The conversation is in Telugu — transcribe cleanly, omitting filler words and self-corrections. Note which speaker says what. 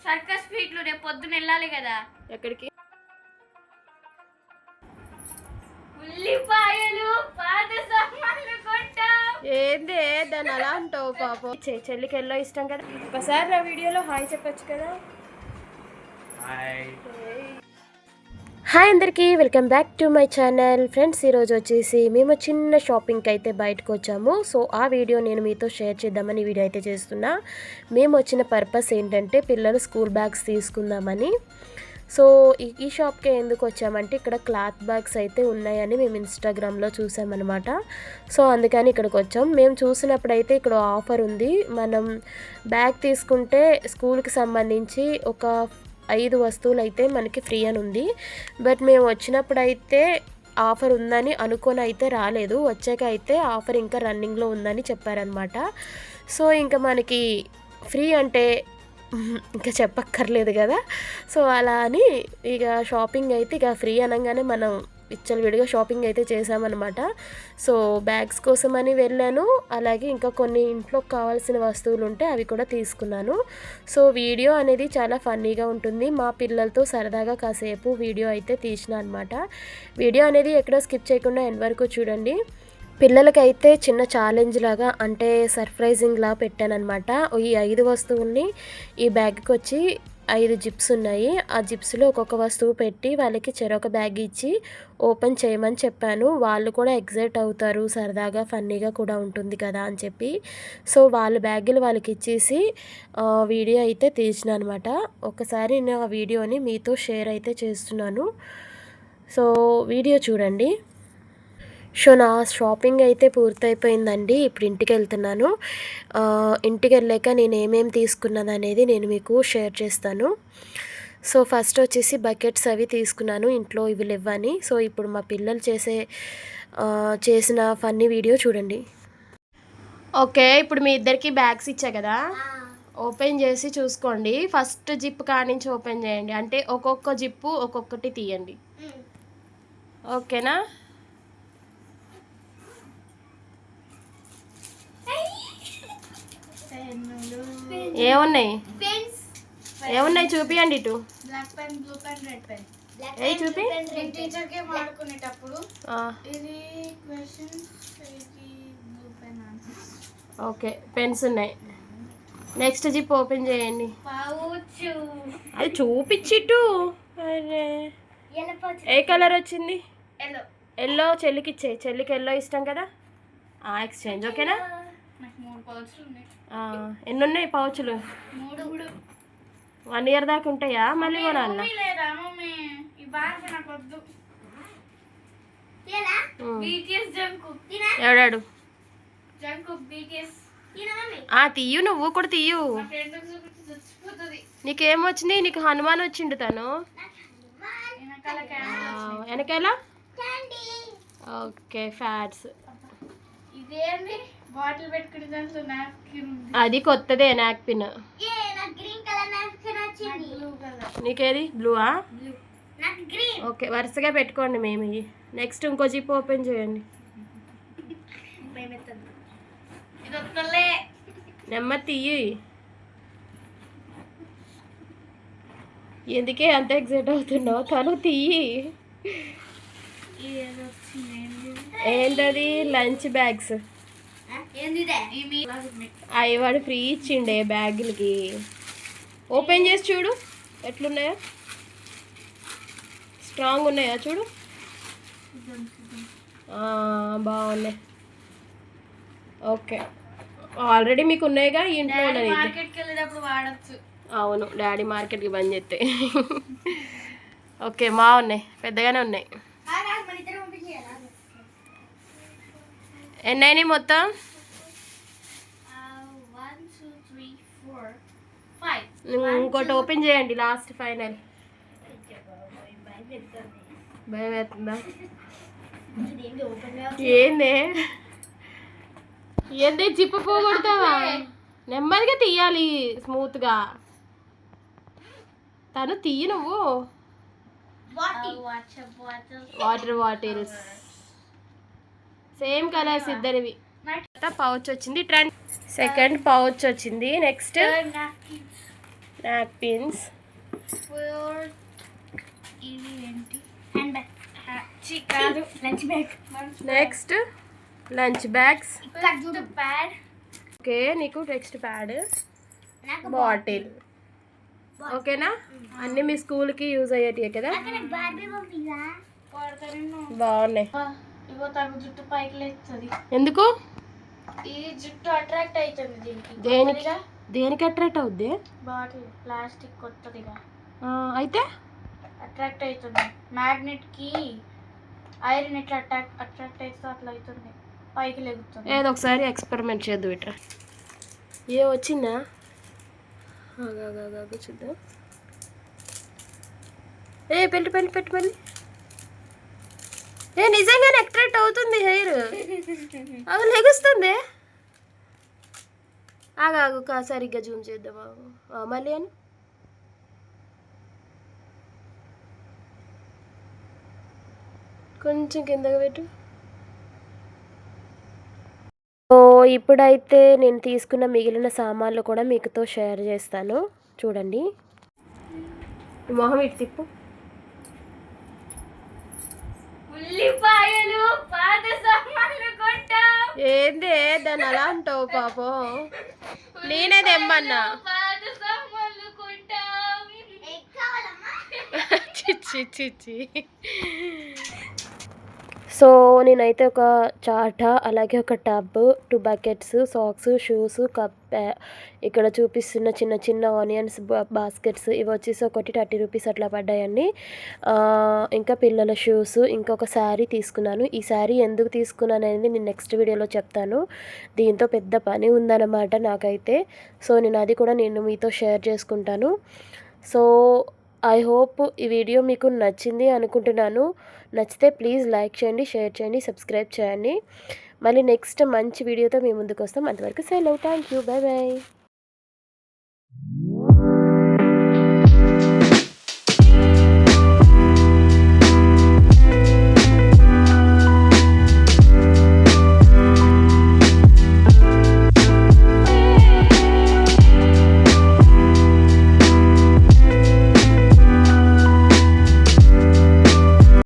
Speaker 1: సర్కస్ ఫీట్లు రేపు పొద్దున వెళ్ళాలి కదా. ఎక్కడికి? ఉల్లిపాయలు పాత సామాన్లు కొంటాం. ఏంది దాన్ని అలా అంటావు పాపం? చెల్లికి ఎల్లో ఇష్టం కదా. ఒకసారి నా వీడియోలో హాయ్ చెప్పొచ్చు కదా. హాయ్ అందరికీ, welcome back to my channel. Friends, ఈరోజు వచ్చేసి మేము చిన్న షాపింగ్కి అయితే బయటకు వచ్చాము. సో ఆ వీడియో నేను మీతో షేర్ చేద్దామని వీడియో అయితే చేస్తున్నా. మేము వచ్చిన పర్పస్ ఏంటంటే పిల్లలు స్కూల్ బ్యాగ్స్ తీసుకుందామని. సో ఈ షాప్కి ఎందుకు వచ్చామంటే ఇక్కడ క్లాత్ బ్యాగ్స్ అయితే ఉన్నాయని మేము ఇన్స్టాగ్రామ్లో చూసామన్నమాట. సో అందుకని ఇక్కడికి వచ్చాం. మేము చూసినప్పుడు అయితే ఇక్కడ ఆఫర్ ఉంది. మనం బ్యాగ్ తీసుకుంటే స్కూల్కి సంబంధించి ఒక 5 వస్తువులు అయితే మనకి ఫ్రీ అని ఉంది. బట్ మేము వచ్చినప్పుడు అయితే ఆఫర్ ఉందని అనుకొని అయితే రాలేదు. వచ్చాక అయితే ఆఫర్ ఇంకా రన్నింగ్లో ఉందని చెప్పారనమాట. సో ఇంకా మనకి ఫ్రీ అంటే ఇంకా చెప్పక్కర్లేదు కదా. సో అలా అని ఇక షాపింగ్ అయితే ఇక ఫ్రీ అనగానే మనం విడిగా షాపింగ్ అయితే చేసామన్నమాట. సో బ్యాగ్స్ కోసమని వెళ్ళాను. అలాగే ఇంకా కొన్ని ఇంట్లో కావాల్సిన వస్తువులు ఉంటే అవి కూడా తీసుకున్నాను. సో వీడియో అనేది చాలా ఫన్నీగా ఉంటుంది. మా పిల్లలతో సరదాగా కాసేపు వీడియో అయితే తీసిన అనమాట. వీడియో అనేది ఎక్కడో స్కిప్ చేయకుండా ఎండ్ వరకు చూడండి. పిల్లలకైతే చిన్న ఛాలెంజ్ లాగా అంటే సర్ప్రైజింగ్ లా పెట్టానమాట. ఈ 5 వస్తువుల్ని ఈ బ్యాగ్కి వచ్చి 5 జిప్స్ ఉన్నాయి. ఆ జిప్స్లో ఒక్కొక్క వస్తువు పెట్టి వాళ్ళకి చెరొక బ్యాగ్ ఇచ్చి ఓపెన్ చేయమని చెప్పాను. వాళ్ళు కూడా ఎగ్జైట్ అవుతారు, సరదాగా ఫన్నీగా కూడా ఉంటుంది కదా అని చెప్పి. సో వాళ్ళ బ్యాగులు వాళ్ళకి ఇచ్చేసి వీడియో అయితే తీసిన అనమాట. ఒకసారి నేను ఆ వీడియోని మీతో షేర్ అయితే చేస్తున్నాను. సో వీడియో చూడండి. సో నా షాపింగ్ అయితే పూర్తయిపోయిందండి. ఇప్పుడు ఇంటికి వెళ్తున్నాను. ఇంటికి వెళ్ళాక నేను ఏమేమి తీసుకున్నాను అనేది నేను మీకు షేర్ చేస్తాను. సో ఫస్ట్ వచ్చేసి బకెట్స్ అవి తీసుకున్నాను, ఇంట్లో ఇవి లేవని. సో ఇప్పుడు మా పిల్లలు చేసిన ఫన్నీ వీడియో చూడండి. ఓకే, ఇప్పుడు మీ ఇద్దరికి బ్యాగ్స్ ఇచ్చా కదా, ఓపెన్ చేసి చూసుకోండి. ఫస్ట్ జిప్ కానించి ఓపెన్ చేయండి. అంటే ఒక్కొక్క జిప్పు ఒక్కొక్కటి తీయండి. ఓకేనా? ఏమున్నాయి చూపియండి. ఇటు చూపి. ఓకే, పెన్స్ ఉన్నాయి. నెక్స్ట్ జిప్ ఓపెన్ చేయండి. అది చూపించిట్టు. ఏ కలర్ వచ్చింది? ఎల్లో. చెల్లికి ఇచ్చేయి. చెల్లికి ఎల్లో ఇష్టం కదా. ఎక్స్చేంజ్. ఓకేనా? ఎన్ని ఉన్నాయి పౌచులు? 1 ఇయర్ దాకా ఉంటాయా? మళ్ళీ కొనాలా? ఎవడాడు? తీయు, నువ్వు కూడా తీయు. నీకేమొచ్చింది? నీకు హనుమాన్ వచ్చిండు. తను వెనకాల. Okay, fats. అది కొత్తదే నాప్కిన్. నీకేది? బ్లూవా? ఓకే, వరుసగా పెట్టుకోండి. మేము నెక్స్ట్ ఇంకో జిప్ ఓపెన్ చేయండి. నెమ్మది తీయి. ఎందుకే అంత ఎగ్జైట్ అవుతున్నావు? తను తీయి. ఏంటది? Lunch bags. అవి వాడు ఫ్రీ ఇచ్చిండే బ్యాగులకి. ఓపెన్ చేసి చూడు ఎట్లున్నాయా. స్ట్రాంగ్ ఉన్నాయా చూడు. బాగున్నాయి. ఓకే, ఆల్రెడీ మీకు ఉన్నాయిగా ఇంట్లో. అవును, డాడీ మార్కెట్కి బంద్ చేస్తే. ఓకే, బాగున్నాయి, పెద్దగానే ఉన్నాయి. ఎన్నైనా మొత్తం?
Speaker 2: 1 2 3 4 5.
Speaker 1: ఇంకోటి ఓపెన్ చేయండి, లాస్ట్ ఫైనల్. భయం అవుతుందా? ఏంది జిప్పు పోగొడతావా? నెమ్మదిగా తీయాలి, స్మూత్గా. తను తీయి. నువ్వు వాటర్ బాటిల్స్ సేమ్ కలర్స్ ఇద్దరివి. పౌచ్ వచ్చింది. సెకండ్ పౌచ్ వచ్చింది. నెక్స్ట్ నాప్కిన్స్,
Speaker 2: ఫోర్ ఇవి ఏంటి హ్యాండ్ బ్యాగ్ కాదు lunch bag
Speaker 1: next lunch bags.
Speaker 2: ఇక్కడ చూడు ప్యాడ్
Speaker 1: ఓకే, నీకు నెక్స్ట్ ప్యాడ్, బాటిల్. ఓకేనా, అన్నీ మీ స్కూల్కి యూజ్ అయ్యేటివి కదా. బాగున్నాయి.
Speaker 2: ఇగో తగు జుట్టు పైకి లేస్తుంది.
Speaker 1: ఎందుకు?
Speaker 2: ఈ జుట్టు అట్రాక్ట్ అవుతుంది దీనికి.
Speaker 1: దేనికి అట్రాక్ట్ అవుద్ది?
Speaker 2: బాటిల్ ప్లాస్టిక్ కొత్తదిగా
Speaker 1: అయితే
Speaker 2: అట్రాక్ట్ అవుతుంది. మ్యాగ్నెట్ కి ఐరన్ ఎట్లా అట్రాక్ట్ అవుతుందో అట్లా అవుతుంది, పైకి లేగుతుంది.
Speaker 1: ఏదో ఒకసారి ఎక్స్పెరిమెంట్ చేద్దాం. ఇట్లా ఏ వచ్చిందా? చూద్దాం. పెట్టు మళ్ళీ. నిజంగానే అట్రాక్ట్ అవుతుంది హెయిర్. అది లెగుస్తుంది. ఆగు సరిగ్గా జూమ్ చేద్దాం. మళ్ళీ అని కొంచెం కిందకి పెట్టు. సో ఇప్పుడైతే నేను తీసుకున్న మిగిలిన సామాన్లు కూడా మీకుతో షేర్ చేస్తాను. చూడండి, మొహం ఇటు తిప్పు.
Speaker 2: ఉల్లిపాయలు, పాత సామాన్లు కొంటాం.
Speaker 1: ఏందే దాన్ని అలా అంటావు పాపం? నేనే తెమ్మన్నా.
Speaker 2: పాత సామాన్లు కొంటాం.
Speaker 1: చిచ్చి. సో నేనైతే ఒక చాట, అలాగే ఒక tub, 2 buckets, socks, shoes, cup, ఇక్కడ చూపిస్తున్న చిన్న చిన్న ఆనియన్స్ బాస్కెట్స్, ఇవి వచ్చేసి ఒకటి 30 రూపీస్ అట్లా పడ్డాయండి. ఇంకా పిల్లల షూస్, ఇంకొక శారీ తీసుకున్నాను. ఈ శారీ ఎందుకు తీసుకున్నాను అనేది నేను నెక్స్ట్ వీడియోలో చెప్తాను. దీంతో పెద్ద పని ఉందన్నమాట నాకైతే. సో నేను అది కూడా మీతో షేర్ చేసుకుంటాను. సో ఐ హోప్ ఈ వీడియో మీకు నచ్చింది అనుకుంటున్నాను. నచ్చితే ప్లీజ్ లైక్ చేయండి, షేర్ చేయండి, సబ్స్క్రైబ్ చేయండి. మళ్ళీ నెక్స్ట్ మంచి వీడియోతో మీ ముందుకు వస్తాం. అంతవరకు సెలవు. Thank you. బై.